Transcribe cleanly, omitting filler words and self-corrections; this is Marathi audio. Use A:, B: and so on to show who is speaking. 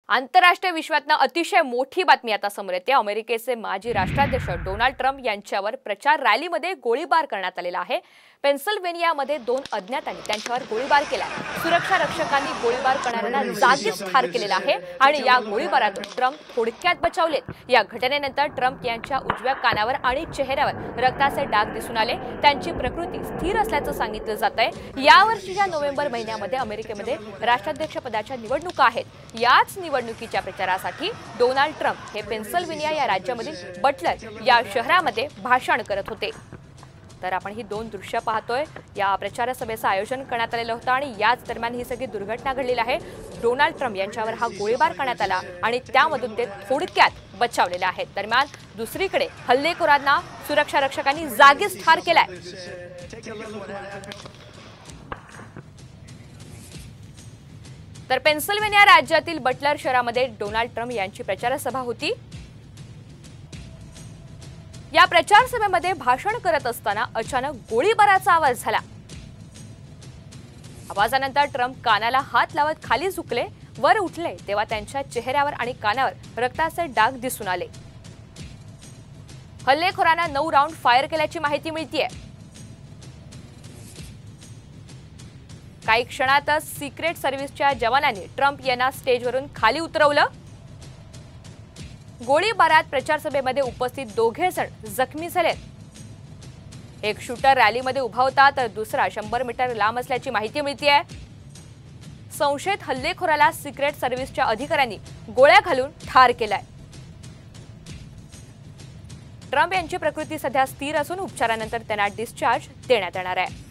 A: आंतरराष्ट्रीय विश्वातनं अतिशय मोठी बातमी आता समोर येते। अमेरिकेचे माजी राष्ट्राध्यक्ष डोनाल्ड ट्रम्प यांच्यावर प्रचार रॅलीमध्ये गोळीबार करण्यात आलेला आहे। पेन्सिल्व्हेनियामध्ये 2 अज्ञातांनी त्यांच्यावर गोळीबार केला। सुरक्षा रक्षकांनी गोळीबार करणाऱ्यांना जागीच ठार केलेला आहे आणि या गोळीबारातून ट्रम्प थोडक्यात बचावलेत। या घटनेनंतर ट्रम्प यांच्या उजव्या कानावर आणि चेहऱ्यावर रक्ताचे डाग दिसून आले। त्यांची प्रकृती स्थिर असल्याचं सांगितलं जातंय। यावर्षीच्या नोव्हेंबर महिन्यामध्ये अमेरिकेमध्ये राष्ट्राध्यक्षपदाच्या निवडणुका आहेत। याच निवडणुकीच्या प्रचारासाठी डोनाल्ड ट्रम्प हे पेन्सिल्व्हेनिया या राज्यामधील बटलर या शहरामध्ये भाषण करत होते। तर आपण ही 2 दृश्य पाहतोय। या प्रचार सभेचं आयोजन करण्यात आलेलं होतं आणि याच दरम्यान ही सगळी दुर्घटना घडलेली आहे। डोनाल्ड ट्रम्प यांच्यावर हा गोळीबार करण्यात आला आणि त्यामधून ते थोडक्यात बचावलेले आहेत। दरम्यान दुसरीकडे हल्लेखोरांना सुरक्षा रक्षकांनी जागीच ठार केलाय। तर पेन्सिल्व्हेनिया राज्यातील बटलर शहरामध्ये डोनाल्ड ट्रम्प यांची प्रचार सभा होती। या प्रचार सभेमध्ये भाषण करत असताना अचानक गोळीबाराचा आवाज झाला। आवाजानंतर ट्रम्प कानाला हात लावत खाली झुकले। वर उठले तेव्हा त्यांच्या चेहऱ्यावर आणि कानावर रक्ताचे डाग दिसून आले। हल्लेखोरांना 9 राऊंड फायर केल्याची माहिती मिळतेय। काही क्षणातच सिक्रेट सर्व्हिसच्या जवानांनी ट्रम्प यांना स्टेजवरून खाली उतरवलं। गोळीबारात प्रचार सभेमध्ये उपस्थित 2 जण जखमी झाले। एक शूटर रॅलीमध्ये उभा होता तर दुसरा 100 मीटर लांब असल्याची माहिती मिळतेय। संशयित हल्लेखोराला सिक्रेट सर्व्हिसच्या अधिकाऱ्यांनी गोळ्या घालून ठार केलाय। ट्रम्प यांची प्रकृती सध्या स्थिर असून उपचारानंतर त्यांना डिस्चार्ज देण्यात येणार आहे।